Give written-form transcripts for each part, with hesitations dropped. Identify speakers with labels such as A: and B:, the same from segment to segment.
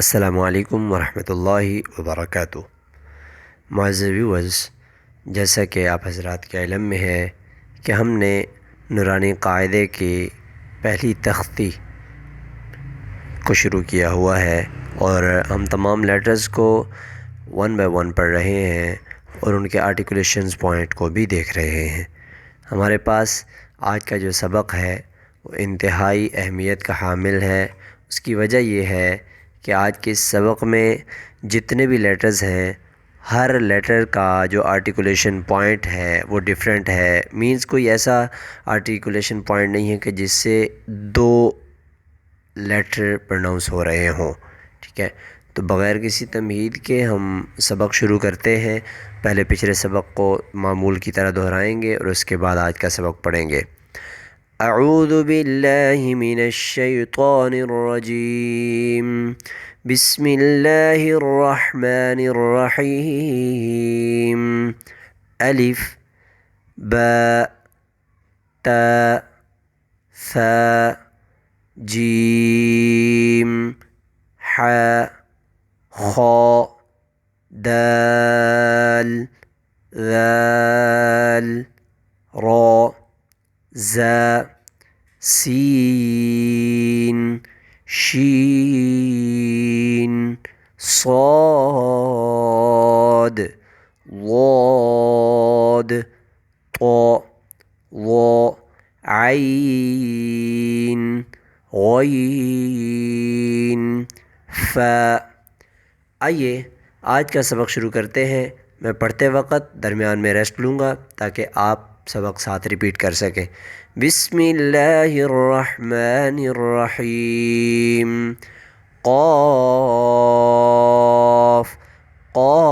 A: السلام علیکم ورحمۃ اللہ وبرکاتہ۔ معزز ویورز، جیسا کہ آپ حضرات کے علم میں ہے کہ ہم نے نورانی قاعدے کی پہلی تختی کو شروع کیا ہوا ہے اور ہم تمام لیٹرز کو ون بائی ون پڑھ رہے ہیں اور ان کے آرٹیکولیشنز پوائنٹ کو بھی دیکھ رہے ہیں۔ ہمارے پاس آج کا جو سبق ہے وہ انتہائی اہمیت کا حامل ہے۔ اس کی وجہ یہ ہے کہ آج کے اس سبق میں جتنے بھی لیٹرز ہیں، ہر لیٹر کا جو آرٹیکولیشن پوائنٹ ہے وہ ڈیفرنٹ ہے۔ مینز کوئی ایسا آرٹیکولیشن پوائنٹ نہیں ہے کہ جس سے دو لیٹر پروناؤنس ہو رہے ہوں، ٹھیک ہے؟ تو بغیر کسی تمہید کے ہم سبق شروع کرتے ہیں۔ پہلے پچھلے سبق کو معمول کی طرح دہرائیں گے اور اس کے بعد آج کا سبق پڑھیں گے۔ اعوذ باللہ من الشیطان الرجیم، بسم اللہ الرحمن الرحیم۔ الف با تا ثا جیم حا خا دال ذال را زا سین شین صاد ضاد طا ظا عین غین فا۔ آئیے آج کا سبق شروع کرتے ہیں۔ میں پڑھتے وقت درمیان میں ریسٹ لوں گا تاکہ آپ سبق ساتھ ریپیٹ کر سکیں۔ بسم اللہ الرحمن الرحیم۔ قاف قاف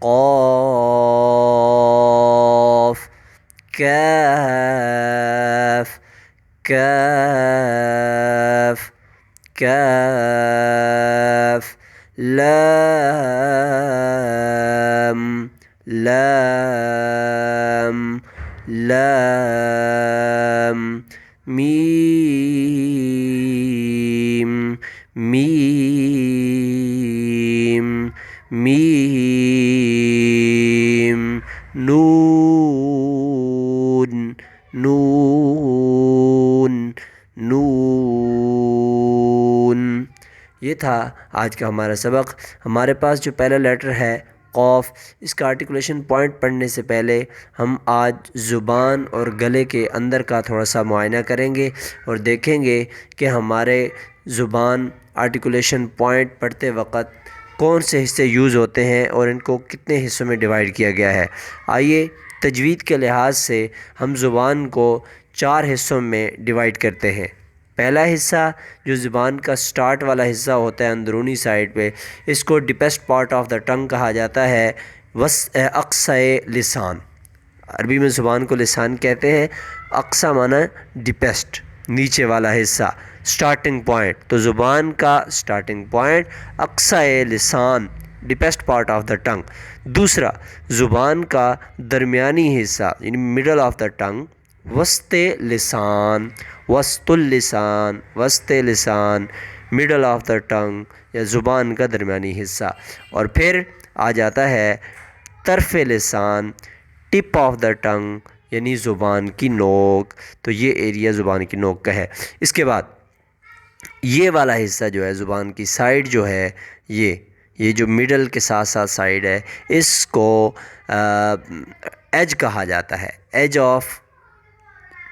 A: قاف کاف کاف کاف لام لام لام میم میم میم نون نون نون۔ یہ تھا آج کا ہمارا سبق۔ ہمارے پاس جو پہلا لیٹر ہے قاف، اس کا آرٹیکولیشن پوائنٹ پڑھنے سے پہلے ہم آج زبان اور گلے کے اندر کا تھوڑا سا معائنہ کریں گے اور دیکھیں گے کہ ہمارے زبان آرٹیکولیشن پوائنٹ پڑھتے وقت کون سے حصے یوز ہوتے ہیں اور ان کو کتنے حصوں میں ڈیوائیڈ کیا گیا ہے۔ آئیے تجوید کے لحاظ سے ہم زبان کو 4 حصوں میں ڈیوائیڈ کرتے ہیں۔ پہلا حصہ جو زبان کا سٹارٹ والا حصہ ہوتا ہے اندرونی سائڈ پہ، اس کو ڈیپسٹ پارٹ آف دا ٹنگ کہا جاتا ہے، اقصائے لسان۔ عربی میں زبان کو لسان کہتے ہیں، اقصا معنی ڈیپسٹ، نیچے والا حصہ، سٹارٹنگ پوائنٹ۔ تو زبان کا سٹارٹنگ پوائنٹ اقصائے لسان، ڈیپسٹ پارٹ آف دا ٹنگ۔ دوسرا زبان کا درمیانی حصہ یعنی مڈل آف دا ٹنگ، وسط لسان، وسط اللسان، وسط لسان، مڈل آف دا ٹنگ یا زبان کا درمیانی حصہ۔ اور پھر آ جاتا ہے طرف لسان، ٹپ آف دا ٹنگ یعنی زبان کی نوک۔ تو یہ ایریا زبان کی نوک کا ہے۔ اس کے بعد یہ والا حصہ جو ہے زبان کی سائیڈ جو ہے، یہ جو مڈل کے ساتھ ساتھ سائیڈ ہے، اس کو ایج کہا جاتا ہے، ایج آف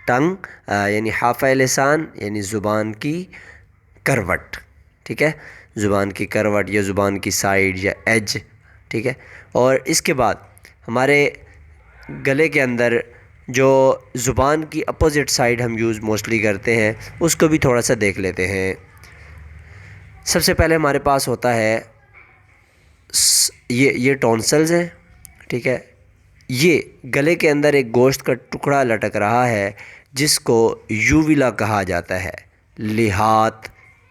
A: ٹنگ یعنی حافہ لسان یعنی زبان کی کروٹ، ٹھیک ہے؟ زبان کی کروٹ یا زبان کی سائیڈ یا ایج، ٹھیک ہے؟ اور اس کے بعد ہمارے گلے کے اندر جو زبان کی اپوزٹ سائیڈ ہم یوز موسٹلی کرتے ہیں، اس کو بھی تھوڑا سا دیکھ لیتے ہیں۔ سب سے پہلے ہمارے پاس ہوتا ہے یہ ٹونسلز ہیں، ٹھیک ہے؟ یہ گلے کے اندر ایک گوشت کا ٹکڑا لٹک رہا ہے جس کو یوویلا کہا جاتا ہے، لحات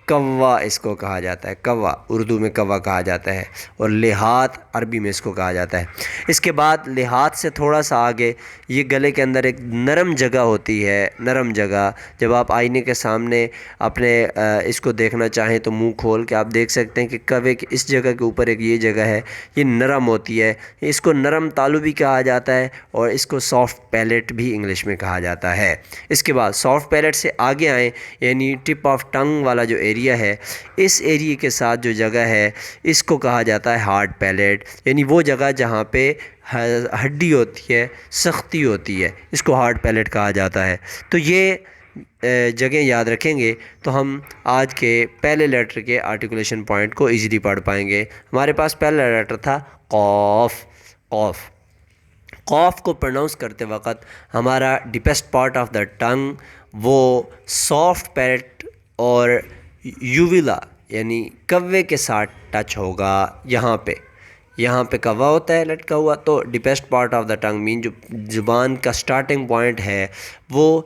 A: کوا اس کو کہا جاتا ہے، کوا اردو میں کوا کہا جاتا ہے، اور لحات عربی میں اس کو کہا جاتا ہے۔ اس کے بعد لحات سے تھوڑا سا آگے یہ گلے کے اندر ایک نرم جگہ ہوتی ہے، نرم جگہ۔ جب آپ آئینے کے سامنے اپنے اس کو دیکھنا چاہیں تو منہ کھول کے آپ دیکھ سکتے ہیں کہ کوے کی اس جگہ کے اوپر ایک یہ جگہ ہے، یہ نرم ہوتی ہے، اس کو نرم تالو بھی کہا جاتا ہے، اور اس کو سافٹ پیلیٹ بھی انگلش میں کہا جاتا ہے۔ اس کے بعد سافٹ پیلیٹ سے آگے آئیں، یعنی ٹپ آف ٹنگ والا جو ایریا ہے، اس ایریے کے ساتھ جو جگہ ہے اس کو کہا جاتا ہے ہارڈ پیلیٹ، یعنی وہ جگہ جہاں پہ ہڈی ہوتی ہے، سختی ہوتی ہے، اس کو ہارڈ پیلیٹ کہا جاتا ہے۔ تو یہ جگہیں یاد رکھیں گے تو ہم آج کے پہلے لیٹر کے آرٹیکولیشن پوائنٹ کو ایزیلی پڑھ پائیں گے۔ ہمارے پاس پہلا لیٹر تھا قوف۔ قوف قوف کو پروناؤنس کرتے وقت ہمارا ڈیپسٹ پارٹ آف دا ٹنگ وہ سافٹ پیلیٹ اور یوویلا یعنی کوے کے ساتھ ٹچ ہوگا۔ یہاں پہ کوا ہوتا ہے لٹکا ہوا، تو ڈیپسٹ پارٹ آف دا ٹنگ مین جو زبان کا سٹارٹنگ پوائنٹ ہے وہ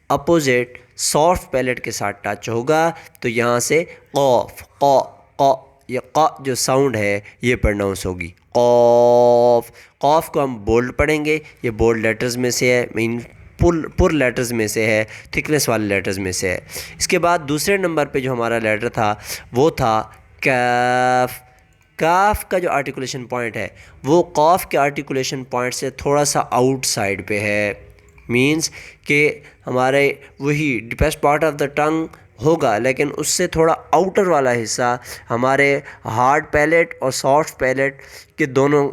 A: اپوزٹ سافٹ پیلیٹ کے ساتھ ٹچ ہوگا، تو یہاں سے قوف قا یہ قا جو ساؤنڈ ہے یہ پروناؤنس ہوگی قوف۔ قوف کو ہم بولڈ پڑھیں گے، یہ بولڈ لیٹرز میں سے ہے، مین پر لیٹرز میں سے ہے، تھکنس والے لیٹرز میں سے ہے۔ اس کے بعد دوسرے نمبر پہ جو ہمارا لیٹر تھا وہ تھا کاف۔ کاف کا جو آرٹیکولیشن پوائنٹ ہے وہ قوف کے آرٹیکولیشن پوائنٹ سے تھوڑا سا آؤٹ سائڈ پہ ہے، مینز کہ ہمارے وہی ڈیپسٹ پارٹ آف دا ٹنگ ہوگا، لیکن اس سے تھوڑا آؤٹر والا حصہ ہمارے ہارڈ پیلیٹ اور سافٹ پیلیٹ کے دونوں،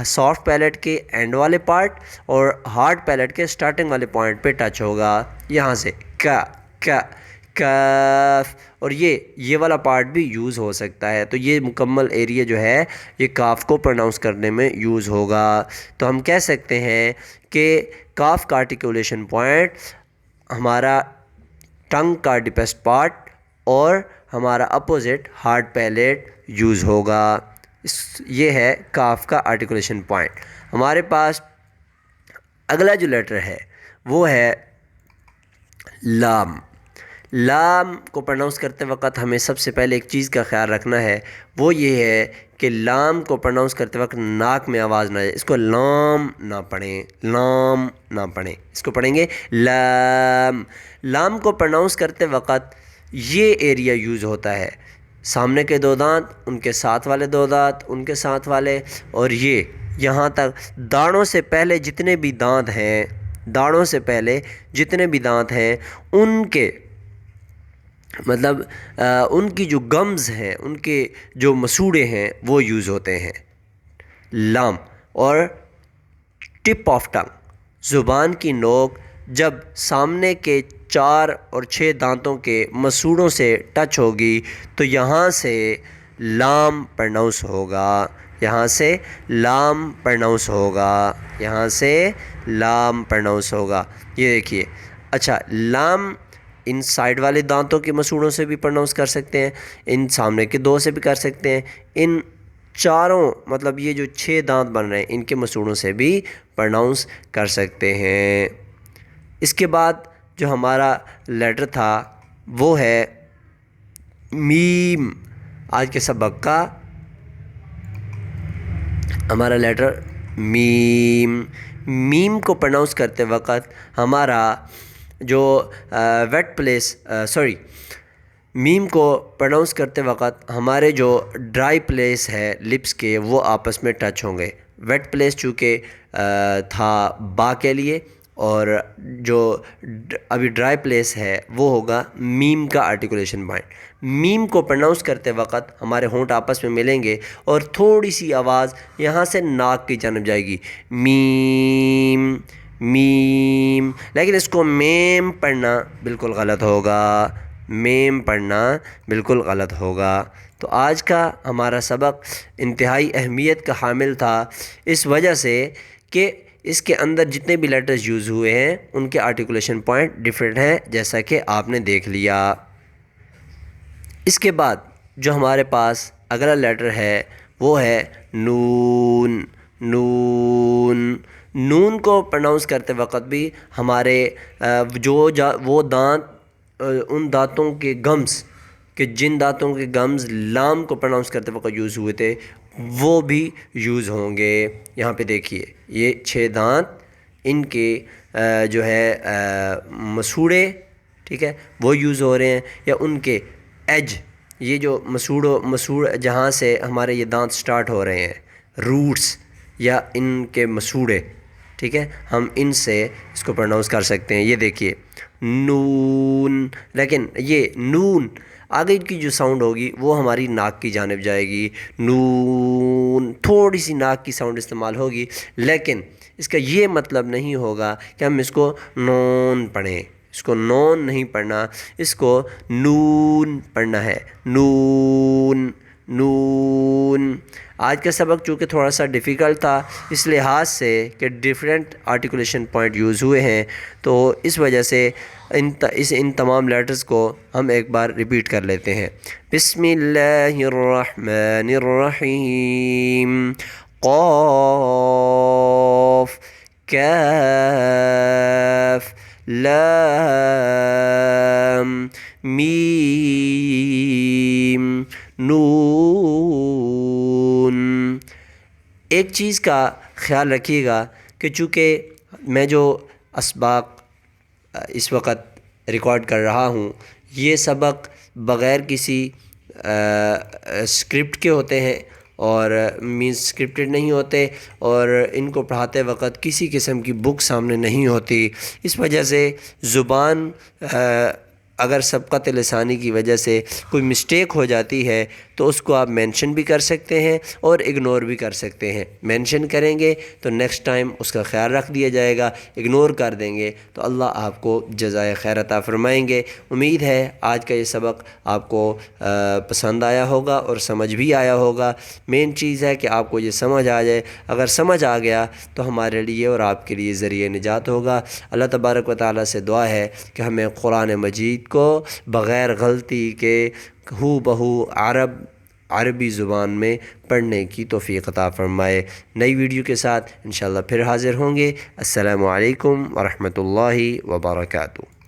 A: سافٹ پیلیٹ کے اینڈ والے پارٹ اور ہارڈ پیلیٹ کے سٹارٹنگ والے پوائنٹ پہ ٹچ ہوگا، یہاں سے کاف، اور یہ والا پارٹ بھی یوز ہو سکتا ہے۔ تو یہ مکمل ایریا جو ہے یہ کاف کو پروناؤنس کرنے میں یوز ہوگا۔ تو ہم کہہ سکتے ہیں کہ کاف کا آرٹیکولیشن پوائنٹ ہمارا ٹنگ کا ڈیپسٹ پارٹ اور ہمارا اپوزٹ ہارڈ پیلیٹ یوز ہوگا۔ یہ ہے کاف کا آرٹیکولیشن پوائنٹ۔ ہمارے پاس اگلا جو لیٹر ہے وہ ہے لام۔ لام کو پروناؤنس کرتے وقت ہمیں سب سے پہلے ایک چیز کا خیال رکھنا ہے، وہ یہ ہے کہ لام کو پروناؤنس کرتے وقت ناک میں آواز نہ جائے، اس کو لام نہ پڑھیں، لام نہ پڑھیں، اس کو پڑھیں گے لام۔ لام کو پروناؤنس کرتے وقت یہ ایریا یوز ہوتا ہے، سامنے کے دو دانت، ان کے ساتھ والے دو دانت، ان کے ساتھ والے، اور یہ یہاں تک دانتوں سے پہلے جتنے بھی دانت ہیں، دانتوں سے پہلے جتنے بھی دانت ہیں ان کے مطلب ان کی جو گمز ہیں، ان کے جو مسوڑے ہیں وہ یوز ہوتے ہیں لام۔ اور ٹپ آف ٹنگ، زبان کی نوک جب سامنے کے 4 اور 6 دانتوں کے مسوڑوں سے ٹچ ہوگی تو یہاں سے لام پروناؤنس ہوگا، یہاں سے لام پروناؤنس ہوگا، یہاں سے لام پروناؤنس ہوگا۔ یہ دیکھیے، اچھا لام ان سائڈ والے دانتوں کے مسوڑوں سے بھی پروناؤنس کر سکتے ہیں، ان سامنے کے 2 سے بھی کر سکتے ہیں، ان چاروں مطلب یہ جو 6 دانت بن رہے ہیں ان کے مسوڑوں سے بھی پروناؤنس کر سکتے ہیں۔ اس کے بعد جو ہمارا لیٹر تھا وہ ہے میم۔ آج کے سبق کا ہمارا لیٹر میم۔ میم کو پروناؤنس کرتے وقت ہمارا جو ویٹ پلیس میم کو پروناؤنس کرتے وقت ہمارے جو ڈرائی پلیس ہے لپس کے وہ آپس میں ٹچ ہوں گے۔ ویٹ پلیس چونکہ تھا با کے لیے، اور جو ابھی ڈرائی پلیس ہے وہ ہوگا میم کا آرٹیکولیشن پوائنٹ۔ میم کو پروناؤنس کرتے وقت ہمارے ہونٹ آپس میں ملیں گے اور تھوڑی سی آواز یہاں سے ناک کی جانب جائے گی، میم میم، لیکن اس کو میم پڑھنا بالکل غلط ہوگا، میم پڑھنا بالکل غلط ہوگا۔ تو آج کا ہمارا سبق انتہائی اہمیت کا حامل تھا، اس وجہ سے کہ اس کے اندر جتنے بھی لیٹرز یوز ہوئے ہیں ان کے آرٹیکولیشن پوائنٹ ڈیفرنٹ ہیں، جیسا کہ آپ نے دیکھ لیا۔ اس کے بعد جو ہمارے پاس اگلا لیٹر ہے وہ ہے نون۔ نون کو پروناؤنس کرتے وقت بھی ہمارے وہ دانت، ان دانتوں کے گمز کہ جن دانتوں کے گمز لام کو پروناؤنس کرتے وقت یوز ہوئے تھے وہ بھی یوز ہوں گے۔ یہاں پہ دیکھیے یہ 6 دانت، ان کے جو ہے مسوڑے، ٹھیک ہے، وہ یوز ہو رہے ہیں، یا ان کے ایج، یہ جو مسوڑ جہاں سے ہمارے یہ دانت سٹارٹ ہو رہے ہیں، روٹس یا ان کے مسوڑے، ٹھیک ہے، ہم ان سے اس کو پروناؤنس کر سکتے ہیں۔ یہ دیکھیے نون، لیکن یہ نون آگے کی جو ساؤنڈ ہوگی وہ ہماری ناک کی جانب جائے گی، نون تھوڑی سی ناک کی ساؤنڈ استعمال ہوگی، لیکن اس کا یہ مطلب نہیں ہوگا کہ ہم اس کو نون پڑھیں، اس کو نون نہیں پڑھنا، اس کو نون پڑھنا ہے، نون نون۔ آج کا سبق چونکہ تھوڑا سا ڈیفیکلٹ تھا اس لحاظ سے کہ ڈیفرنٹ آرٹیکولیشن پوائنٹ یوز ہوئے ہیں، تو اس وجہ سے ان تمام لیٹرز کو ہم ایک بار ریپیٹ کر لیتے ہیں۔ بسم اللہ الرحمن الرحیم، قاف کاف لام میم نون۔ ایک چیز کا خیال رکھیے گا کہ چونکہ میں جو اسباق اس وقت ریکارڈ کر رہا ہوں یہ سبق بغیر کسی اسکرپٹ کے ہوتے ہیں، اور مینس اسکرپٹڈ نہیں ہوتے، اور ان کو پڑھاتے وقت کسی قسم کی بک سامنے نہیں ہوتی، اس وجہ سے زبان اگر سبقت لسانی کی وجہ سے کوئی مسٹیک ہو جاتی ہے تو اس کو آپ مینشن بھی کر سکتے ہیں اور اگنور بھی کر سکتے ہیں۔ مینشن کریں گے تو نیکسٹ ٹائم اس کا خیال رکھ دیا جائے گا، اگنور کر دیں گے تو اللہ آپ کو جزائے خیر عطا فرمائیں گے۔ امید ہے آج کا یہ سبق آپ کو پسند آیا ہوگا اور سمجھ بھی آیا ہوگا۔ مین چیز ہے کہ آپ کو یہ سمجھ آ جائے، اگر سمجھ آ گیا تو ہمارے لیے اور آپ کے لیے ذریعہ نجات ہوگا۔ اللہ تبارک و تعالیٰ سے دعا ہے کہ ہمیں قرآن مجید کو بغیر غلطی کے ہو بہو عربی زبان میں پڑھنے کی توفیق عطا فرمائے۔ نئی ویڈیو کے ساتھ انشاءاللہ پھر حاضر ہوں گے۔ السلام علیکم ورحمۃ اللہ وبرکاتہ۔